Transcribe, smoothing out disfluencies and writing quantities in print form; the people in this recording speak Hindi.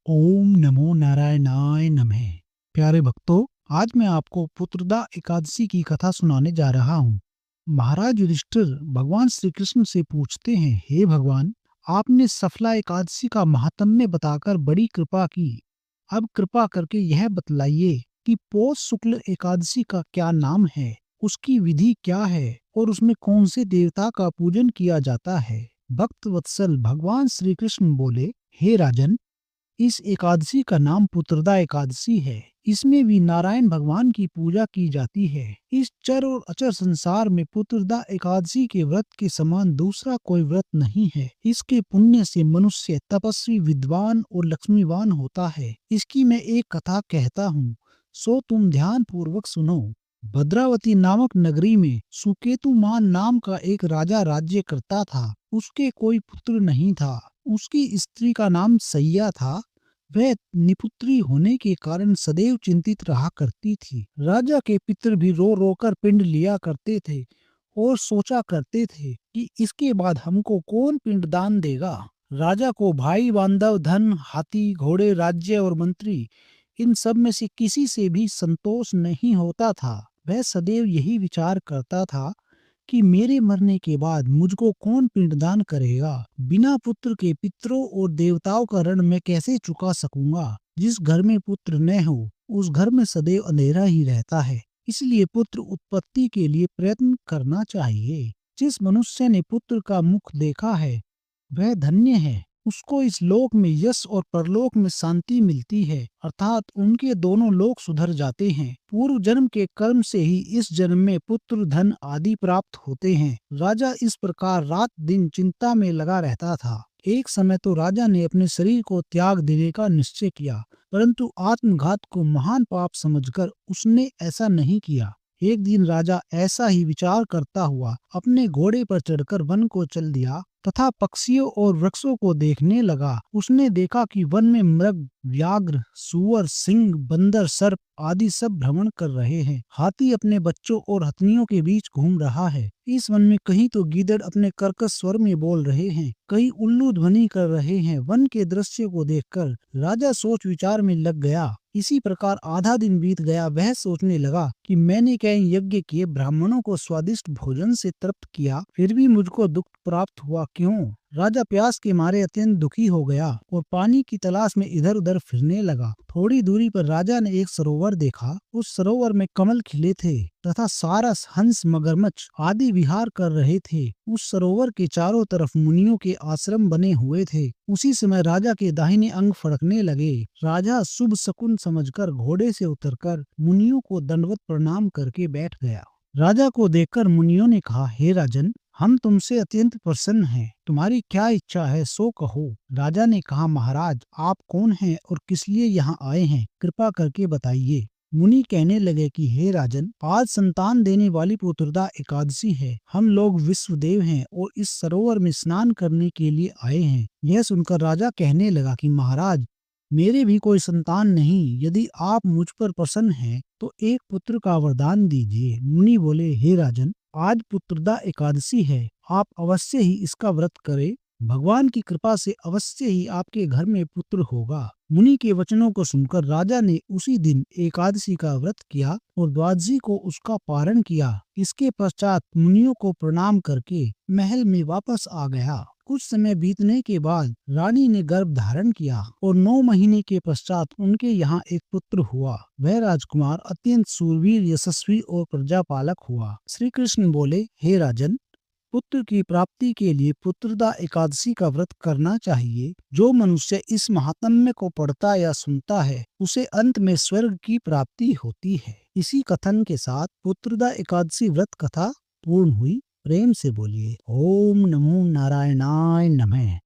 ओम नमो नारायणाय नमः। प्यारे भक्तों, आज मैं आपको पुत्रदा एकादशी की कथा सुनाने जा रहा हूँ। महाराज युधिष्ठिर भगवान श्री कृष्ण से पूछते हैं, हे भगवान, आपने सफला एकादशी का महात्म्य बताकर बड़ी कृपा की। अब कृपा करके यह बतलाइए कि पौष शुक्ल एकादशी का क्या नाम है, उसकी विधि क्या है और उसमें कौन से देवता का पूजन किया जाता है। भक्त वत्सल भगवान श्री कृष्ण बोले, हे राजन, इस एकादशी का नाम पुत्रदा एकादशी है। इसमें भी नारायण भगवान की पूजा की जाती है। इस चर और अचर संसार में पुत्रदा एकादशी के व्रत के समान दूसरा कोई व्रत नहीं है। इसके पुण्य से मनुष्य तपस्वी, विद्वान और लक्ष्मीवान होता है। इसकी मैं एक कथा कहता हूँ, सो तुम ध्यान पूर्वक सुनो। भद्रावती नामक नगरी में सुकेतुमान नाम का एक राजा राज्य करता था। उसके कोई पुत्र नहीं था। उसकी स्त्री का नाम सैया था। वह निपुत्री होने के कारण सदैव चिंतित रहा करती थी। राजा के पितर भी रो रो कर पिंड लिया करते थे और सोचा करते थे कि इसके बाद हमको कौन पिंडदान देगा। राजा को भाई बांधव, धन, हाथी, घोड़े, राज्य और मंत्री, इन सब में से किसी से भी संतोष नहीं होता था। वह सदैव यही विचार करता था कि मेरे मरने के बाद मुझको कौन पिंडदान करेगा। बिना पुत्र के पितरों और देवताओं का ऋण मैं कैसे चुका सकूंगा। जिस घर में पुत्र न हो, उस घर में सदैव अंधेरा ही रहता है। इसलिए पुत्र उत्पत्ति के लिए प्रयत्न करना चाहिए। जिस मनुष्य ने पुत्र का मुख देखा है, वह धन्य है। उसको इस लोक में यश और परलोक में शांति मिलती है, अर्थात उनके दोनों लोक सुधर जाते हैं। पूर्व जन्म के कर्म से ही इस जन्म में पुत्र, धन आदि प्राप्त होते हैं। राजा इस प्रकार रात दिन चिंता में लगा रहता था। एक समय तो राजा ने अपने शरीर को त्याग देने का निश्चय किया, परंतु आत्मघात को महान पाप समझकर उसने ऐसा नहीं किया। एक दिन राजा ऐसा ही विचार करता हुआ अपने घोड़े पर चढ़कर वन को चल दिया तथा पक्षियों और वृक्षों को देखने लगा। उसने देखा कि वन में मृग, व्याघ्र, सूअर, सिंह, बंदर, सर्प आदि सब भ्रमण कर रहे हैं। हाथी अपने बच्चों और हथनियों के बीच घूम रहा है। इस वन में कहीं तो गीदड़ अपने कर्कश स्वर में बोल रहे हैं, कहीं उल्लू ध्वनि कर रहे हैं। वन के दृश्य को देखकर राजा सोच विचार में लग गया। इसी प्रकार आधा दिन बीत गया। वह सोचने लगा कि मैंने कई यज्ञ किए, ब्राह्मणों को स्वादिष्ट भोजन से तृप्त किया, फिर भी मुझको दुख प्राप्त हुआ क्यों? राजा प्यास के मारे अत्यंत दुखी हो गया और पानी की तलाश में इधर उधर फिरने लगा। थोड़ी दूरी पर राजा ने एक सरोवर देखा। उस सरोवर में कमल खिले थे तथा सारस, हंस, मगरमच्छ आदि विहार कर रहे थे। उस सरोवर के चारों तरफ मुनियों के आश्रम बने हुए थे। उसी समय राजा के दाहिने अंग फड़कने लगे। राजा शुभ शकुन समझकर घोड़े से उतरकर मुनियों को दंडवत प्रणाम करके बैठ गया। राजा को देखकर मुनियों ने कहा, हे राजन, हम तुमसे अत्यंत प्रसन्न हैं। तुम्हारी क्या इच्छा है सो कहो। राजा ने कहा, महाराज, आप कौन हैं और किस लिए यहाँ आए हैं, कृपा करके बताइए। मुनि कहने लगे कि हे राजन, आज संतान देने वाली पुत्रदा एकादशी है। हम लोग विश्वदेव हैं और इस सरोवर में स्नान करने के लिए आए हैं। यह सुनकर राजा कहने लगा कि महाराज, मेरे भी कोई संतान नहीं। यदि आप मुझ पर प्रसन्न हैं तो एक पुत्र का वरदान दीजिए। मुनि बोले, हे राजन, आज पुत्रदा एकादशी है। आप अवश्य ही इसका व्रत करें। भगवान की कृपा से अवश्य ही आपके घर में पुत्र होगा। मुनि के वचनों को सुनकर राजा ने उसी दिन एकादशी का व्रत किया और द्वादशी को उसका पारण किया। इसके पश्चात मुनियों को प्रणाम करके महल में वापस आ गया। कुछ समय बीतने के बाद रानी ने गर्भ धारण किया और 9 महीने के पश्चात उनके यहाँ एक पुत्र हुआ। वह राजकुमार अत्यंत सूरवीर, यशस्वी और प्रजापालक हुआ। श्री कृष्ण बोले, हे राजन, पुत्र की प्राप्ति के लिए पुत्रदा एकादशी का व्रत करना चाहिए। जो मनुष्य इस महात्म्य को पढ़ता या सुनता है, उसे अंत में स्वर्ग की प्राप्ति होती है। इसी कथन के साथ पुत्रदा एकादशी व्रत कथा पूर्ण हुई। प्रेम से बोलिए, ओम नमो नारायणाय नमः।